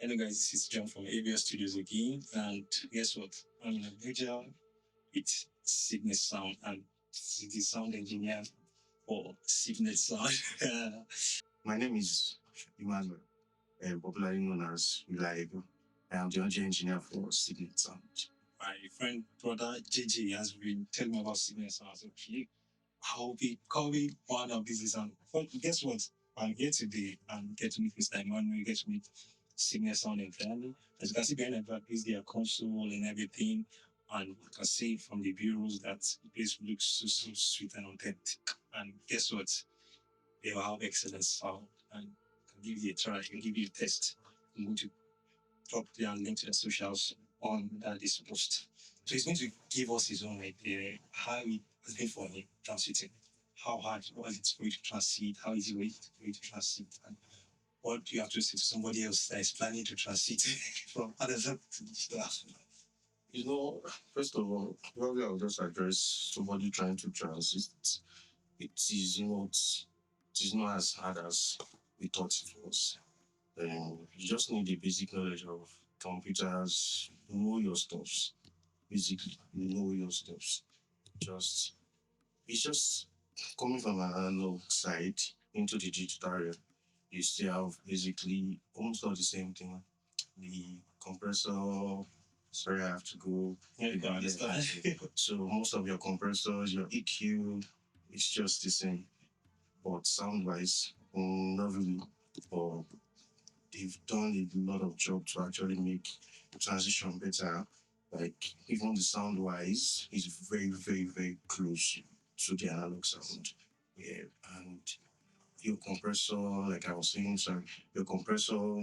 Hello guys, this is John from ABS Studios again, and guess what? I'm in Abuja with Signet Sound, and this is the sound engineer for Signet Sound. My name is Emmanuel, popularly known as Reliable. I am the audio engineer for Signet Sound. My friend, brother JJ has been telling me about Signet Sound. So, okay, I'll be calling one of these sound. But guess what? I'm here today and get to meet Mr. Emmanuel, get to meet Signet Sound entirely. As you can see behind the back is their console and everything. And you can see from the bureaus that the place looks so sweet and authentic. And guess what? They will have excellent sound and can give you a try, can give you a test. I'm going to drop their link to the socials on this post. So he's going to give us his own idea, how it has been for him transiting, how hard was it for you to transit, how easy was it for you to transit, and what do you have to say to somebody else that is planning to transit from analog to digital? First of all, probably I'll just address somebody trying to transit. It is not as hard as we thought it was. You just need the basic knowledge of computers, know your stuffs. Basically, know your stuffs. It's just coming from an analog side into the digital realm. You still have basically almost all the same thing. The compressor, sorry, I have to go. Yeah, you can understand. So most of your compressors, your EQ, it's just the same. But sound wise, not really. But they've done a lot of job to actually make the transition better. Like even the sound wise is very, very, very close to the analog sound. Yeah. And your compressor, like I was saying, sorry, your compressor,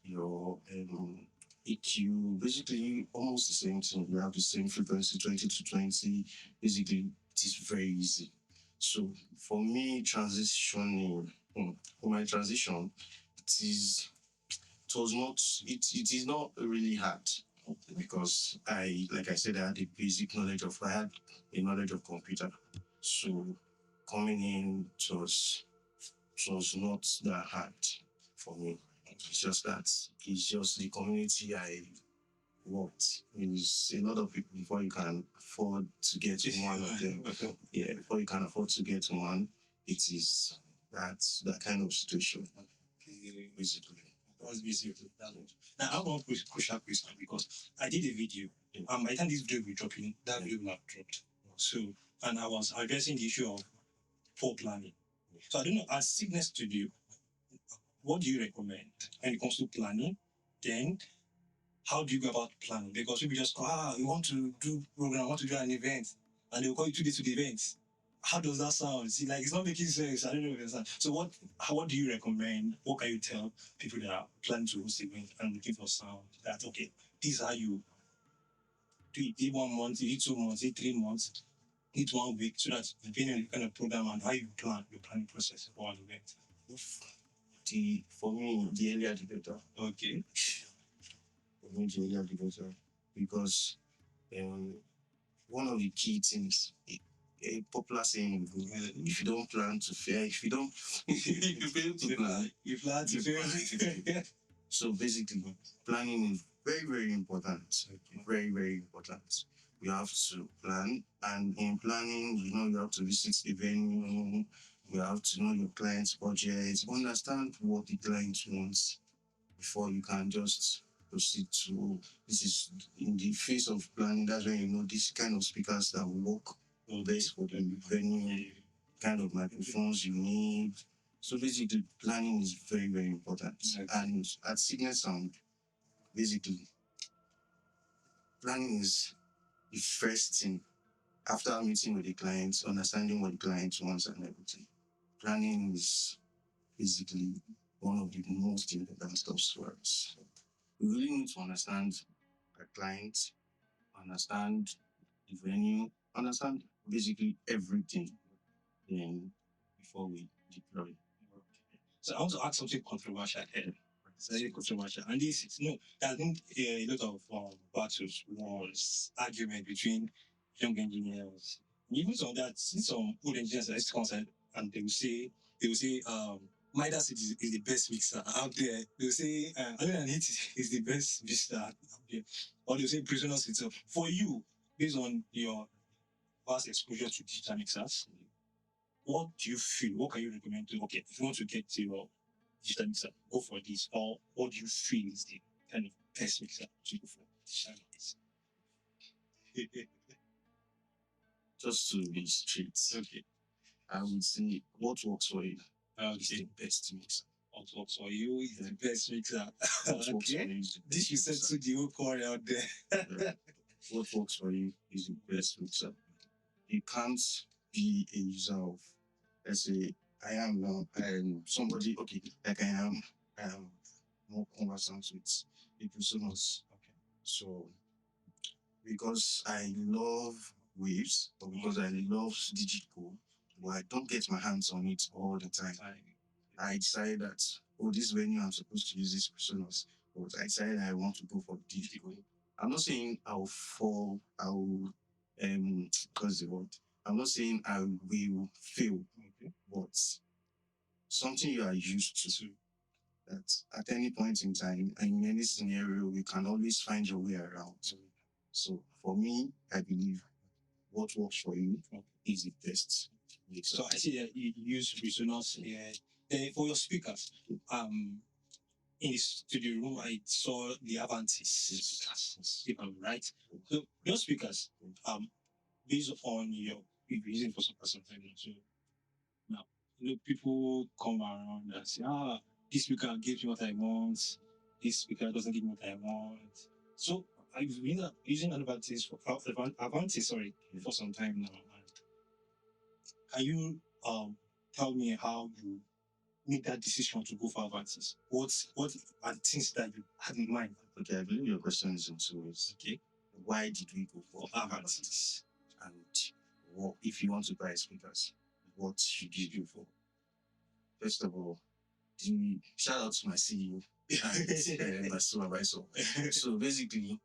your EQ, basically almost the same thing. You have the same frequency, 20 to 20. Basically, it is very easy. So for me, transitioning, for my transition, it is not really hard because like I said, I had I had a knowledge of computer. So coming in, it was not that hard for me. It's just the community I worked. It's a lot of people before you can afford to get to one of them. Yeah, before you can afford to get to one, it is that kind of situation. Basically. Was busy with that. Now I want to push up question because I did a video. By the time this video will be dropping, that video will have dropped. So and I was addressing the issue of poor planning. So I don't know, as Signet Studio, what do you recommend when it comes to planning? Then how do you go about planning? Because people just you want to do program, I want to do an event, and they'll call you 2 days to the event. How does that sound? See, like it's not making sense. I don't know if understand. So what do you recommend? What can you tell people that are planning to host event and looking for sound? That okay, this is how you do it. Did 1 month, did 2 months, did 3 months, did 1 week, so that depending on the kind of program and how you plan your planning process for an event. For me, the earlier the better. Okay. For me, the earlier the better. Because one of the key things, a popular saying, if you don't plan to fail, if you don't, if you fail to plan, you plan to fail. So basically, planning is very, very important. Okay. Very, very important. You have to plan, and in planning, you have to visit the venue. You have to know your client's budget, understand what the client wants before you can just proceed to. This is in the phase of planning. That's when you know this kind of speakers that will work best for the venue, kind of microphones you need. So basically, planning is very, very important. Okay. And at Signet Sound, basically, planning is the first thing after meeting with the client, understanding what the client wants and everything. Planning is basically one of the most important steps for us. We really need to understand our client, understand the venue, understand basically everything before we deploy. So I want to ask something controversial here. It's very controversial. And this is there's been a lot of battles, wars, argument between young engineers. Even some old engineers that is concerned and they will say, Midas is the best mixer out there. They'll say, other than it is the best mixer out there. Or they'll say Prisoners itself. For you, based on your vast exposure to digital mixers, what do you feel? What can you recommend to, okay, if you want to get to your digital mixer, go for this? Or what do you feel is the kind of best mixer to go for digital mixer? Just to be straight, Okay. I would say what works for you is Okay. the best mixer. What works for you is the best mixer. What works for Okay. you is the This best you said mixer. to the whole choir out there. Yeah. What works for you is the best mixer. You can't be a user of, let's say, I am now, somebody, okay, like I am more conversant with the personas. Okay. So, because I love waves, or because I love digital, but I don't get my hands on it all the time. I decided that, oh, this venue I'm supposed to use this personas, but I decided I want to go for digital. I'm not saying I'll fall, what's the word? I'm not saying I will fail, Okay. but something you are used to, that at any point in time, in any scenario, you can always find your way around. So for me, I believe what works for you is the best. So I see that you use Resonance here. For your speakers, in the studio room, I saw the Avantis speakers, if I'm right. So your speakers, based on your, you've been using for some time now. So now, people come around and say, this speaker gives me what I want. This speaker doesn't give me what I want. So I've been using Avantis for some time now. And can you tell me how you make that decision to go for Avantis? What are the things that you had in mind? Okay, I believe your question is in two ways. Okay. Why did we go for Avantis? And what, if you want to buy speakers, what should you do for? First of all, shout out to my CEO and my supervisor. So basically,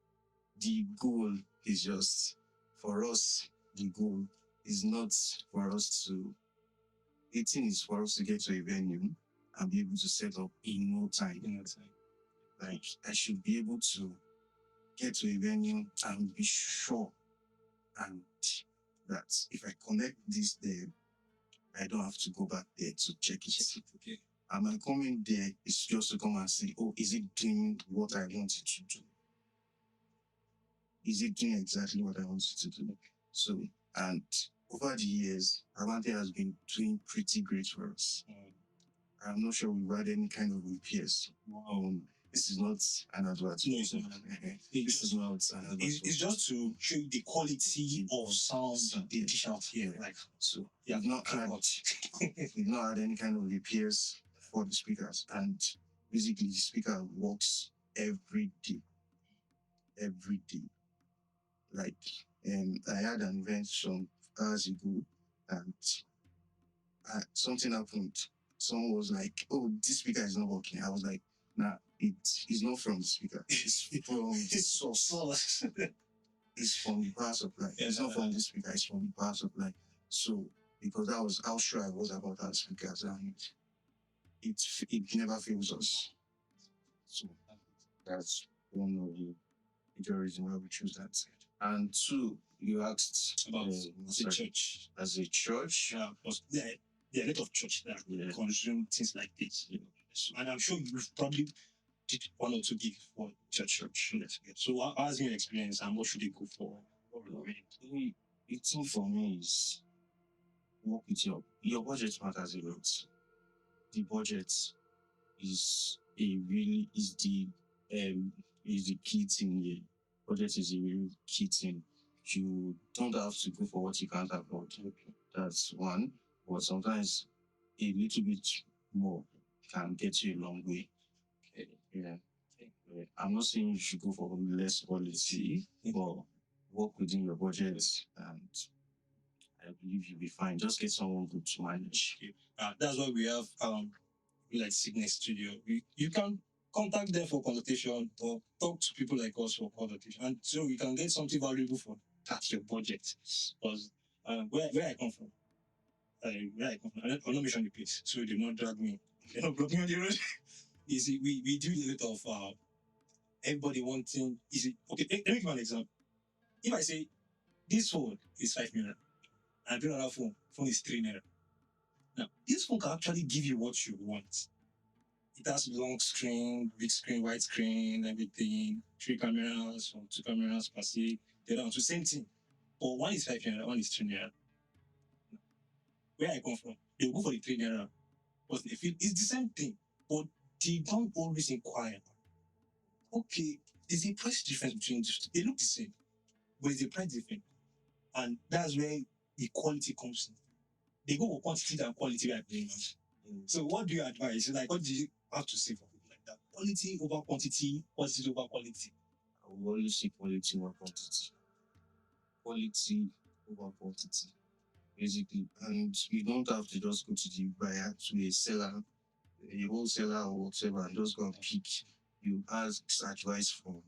the goal is just for us. The goal is not for us to. 18 is for us to get to a venue and be able to set up in no time. Like I should be able to get to a venue and be sure and that if I connect this there, I don't have to go back there to check it. Okay. And my coming there is just to come and say, oh, is it doing what I want it to do? Is it doing exactly what I want it to do? So, and over the years, Avante has been doing pretty great for us. I'm not sure we've had any kind of repairs. This is not an advert. No, it's not. This is not an advert. It's just to show you the quality of sound they dish out here. Like, so we've not had any kind of repairs for the speakers, and basically the speaker works every day. Every day. Like, I had an event some hours ago, and something happened. Someone was like, "Oh, this speaker is not working." I was like, "Nah, it's not from the speaker. It's from the source. It's from the power supply. It's not from the speaker. It's from the power supply." So, because that was how sure I was about our speakers, and it never fails us. So that's one of the major reasons why we choose that. And two, you asked about the church. As a church, yeah, because there are a lot of church that consume things like this. So, and I'm sure you've probably did one or two gigs for church. So, how's your experience and what should they go for? The thing for me is work with your budget matters a lot. The budget is the key thing here. Budget is a really key thing. You don't have to go for what you can't afford. That's one. But sometimes a little bit more can get you a long way. Yeah. I'm not saying you should go for less quality, but work within your budget, and I believe you'll be fine. Just get someone good to manage. That's why we have like Signet Studio. You can contact them for consultation or talk to people like us for consultation, and so you can get something valuable for that your budget. Because where I come from, I will not mention the place, so they will not drag me Blocking on the road. You see, we do a lot of everybody wanting. Is it okay? Let me give an example. If I say this phone is 5 million, and I bring another phone is 3 naira. Now, this phone can actually give you what you want. It has long screen, big screen, wide screen, everything, 3 cameras or 2 cameras per se. The other one, so same thing. But one is 5 naira, one is 3 naira. Where I come from, they will go for the 3 naira. But they feel it's the same thing. But they don't always inquire. Okay, there's a price difference between they look the same, but there's a price difference. And that's where equality comes in. They go for quantity than quality right now. So what do you advise? Like what do you have to say for people like that? Quality over quantity, quantity over quality. I will always say quality over quantity. Quality over quantity, basically. And you don't have to just go to the buyer, to a seller, a wholesaler or whatever, and just go and pick. You ask advice from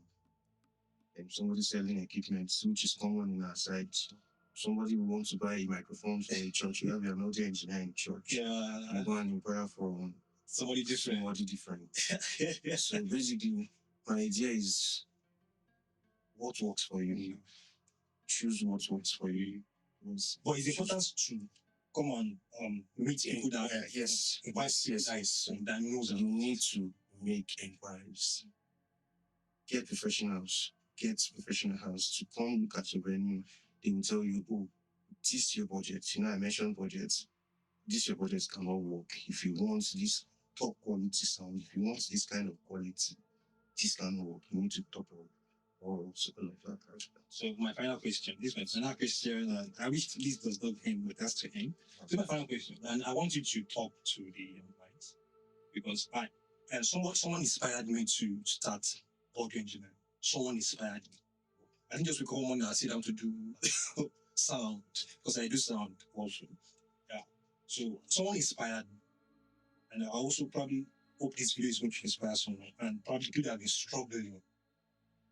somebody selling equipment, which is common in our side. Somebody who wants to buy a microphone for a church, you have an audio engineer in church. Yeah. You go and inquire from somebody different. So basically, my idea is what works for you. Choose what works for you. But it's important to come on meet people that yes, that knows. You need to make inquiries. Get professionals to come look at your venue. They will tell you, oh, this is your budget. I mentioned budget. This your budget cannot work. If you want this top quality sound, if you want this kind of quality, this cannot work. You need to top up or something like that. So my final question, this is my final question, and I wish this does not end, but that's to end. So my final question, and I want you to talk to the minds, because someone inspired me to start audio engineering. Someone inspired me. I think just because one morning I sit down to do sound, because I do sound also. Yeah. So someone inspired me. And I also probably hope this video is going to inspire someone, and probably people that have been struggling.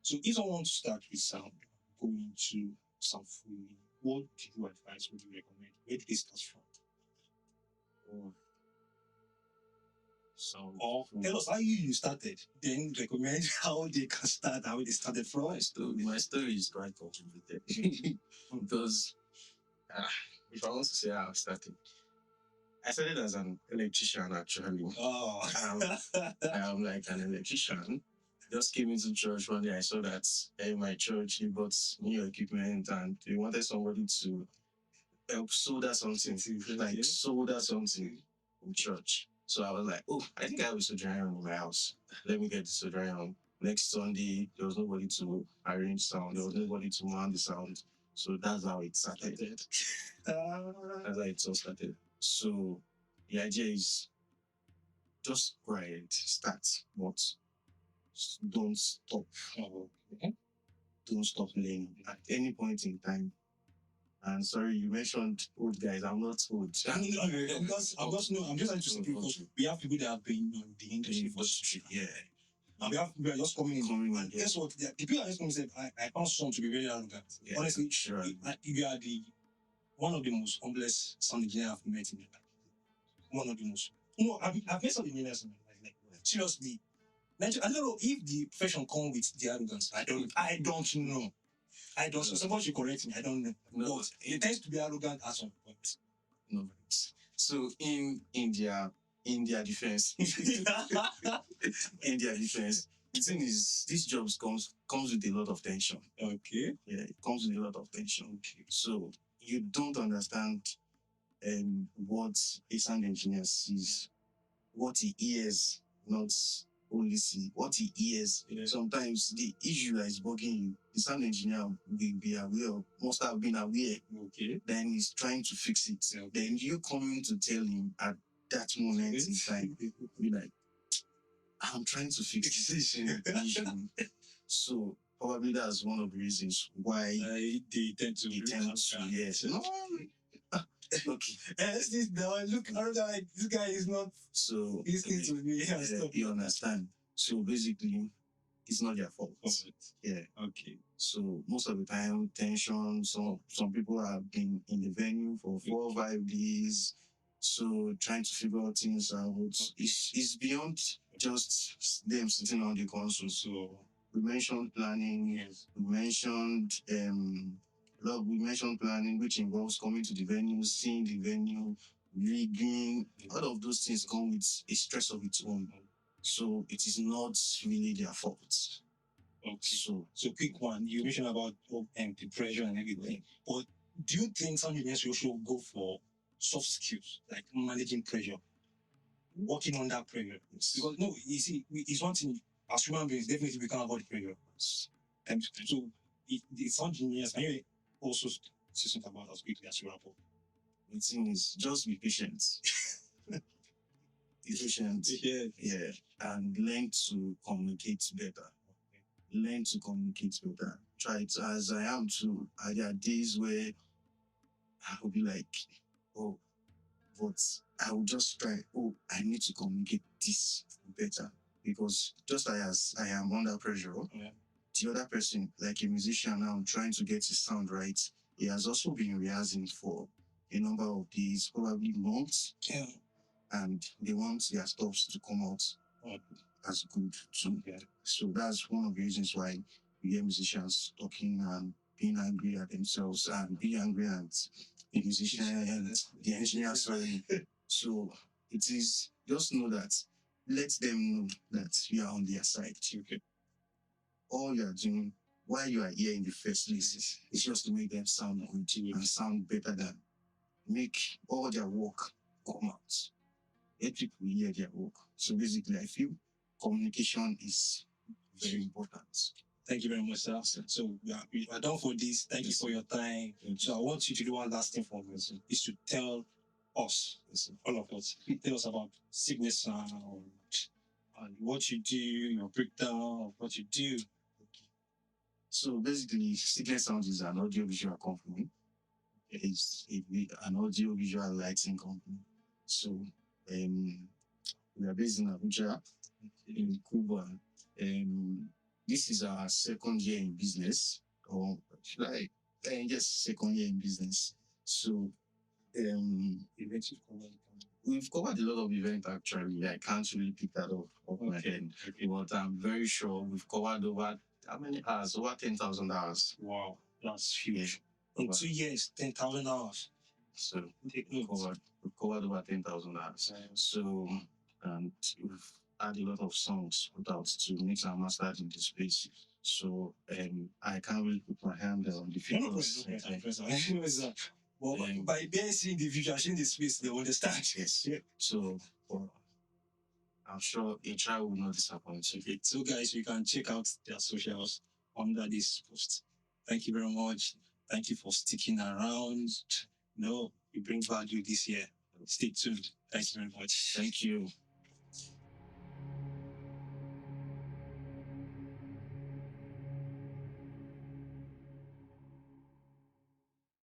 So if someone wants to start with sound, go into sound fully, what do you advise? What do you recommend? Where do they start from? Or tell us how you started, then recommend how they can start, how they started from. My story is quite complicated because if I want to say how I started as an electrician actually. Oh. I'm like an electrician. Just came into church one day. I saw that in my church they bought new equipment and they wanted somebody to help solder something, solder something in church. So I was like, oh, I think I have a soldering iron in my house. Let me get the soldering iron. Next Sunday, there was nobody to arrange sound. There was nobody to man the sound. So that's how it started. That's how it all started. So the idea is just go ahead, start, but don't stop. Don't stop learning at any point in time. And sorry, you mentioned old guys. I'm not old. I'm just trying to say because we have people that have been in the industry for yeah. And we have people that are just coming in. And guess what? The people that are just coming say, I found someone to be very arrogant. Yeah, honestly, sure. You are one of the most humblest sound engineers I've met in my life. One of the most. I've met some engineers in my life. Like, seriously. I don't know if the profession comes with the arrogance. I don't know. I don't know. Somebody should correct me. I don't know. No, but it tends to be arrogant at some point. No. So in India defense, the thing is, these jobs comes with a lot of tension. Okay. Yeah, it comes with a lot of tension. Okay. So you don't understand what a sound engineer sees, what he hears, not only see what he hears. Yeah. Sometimes the issue that is bugging you, the sound engineer will be aware of, must have been aware. Okay. Then he's trying to fix it. Okay. Then you coming to tell him at that moment in time, be like, I'm trying to fix this issue. So probably that's one of the reasons why they tend to yes. No. Okay. Look, this guy is not so listening to me. You understand? So basically, it's not their fault. Yeah. Okay. So most of the time, tension. Some people have been in the venue for 4 or 5 days. So trying to figure out things out is beyond just them sitting on the console. So we mentioned planning, Yes. we mentioned we mentioned planning, which involves coming to the venue, seeing the venue, rigging. All of those things come with a stress of its own. So it is not really their fault. Okay. So So quick one, you mentioned about the pressure and everything. But do you think some engineers should go for soft skills like managing pressure, working under pressure? Because no, you see, it's one thing as human beings, definitely we can't avoid pressure. So some engineers, can you also say something about as quickly as you wrap up? the thing is just be patient. Be patient. Yeah. And learn to communicate better. Learn to communicate better. Try it as I am too. There are days where I will be like, oh, but I will just try, oh, I need to communicate this better. Because just as I am under pressure, the other person, like a musician now, trying to get his sound right, he has also been rehearsing for a number of days, probably months. Yeah. And they want their stuffs to come out as good too. Yeah. So that's one of the reasons why we hear musicians talking and being angry at themselves and being angry at the musician and the engineer. Sorry. So it is just know that let them know that you are on their side. Okay. All you are doing why you are here in the first place is just to make them sound good and sound better than make all their work come out. Let people hear their work. So basically, I feel communication is very important. Thank you very much, sir. So we are done for this. Thank you for your time. So I want you to do one last thing for me. Is to tell us, all of us, tell us about Sickness Sound and what you do, your breakdown of what you do. So basically, Sickness Sound is an audiovisual company. It's an audiovisual lighting company. So we are based in Abuja, in Cuba. This is our second year in business, or should I? Yes, second year in business. So Events we've covered a lot of events actually. I can't really pick that off my head, but I'm very sure we've covered over how many hours? Over 10,000 hours. Wow, that's huge. In 2 years, 10,000 hours. So we've covered over 10,000 hours. So and we've had a lot of songs put out to mix and master in this space. So I can't really put my hand on the figures. Well, by being seeing the visual, seeing the space, they understand. Yes. Yeah. So I'm sure HR will not disappoint you. Okay. So guys, you can check out their socials under this post. Thank you very much. Thank you for sticking around. No, we bring value this year. Stay tuned. Thank you very much. Thank you.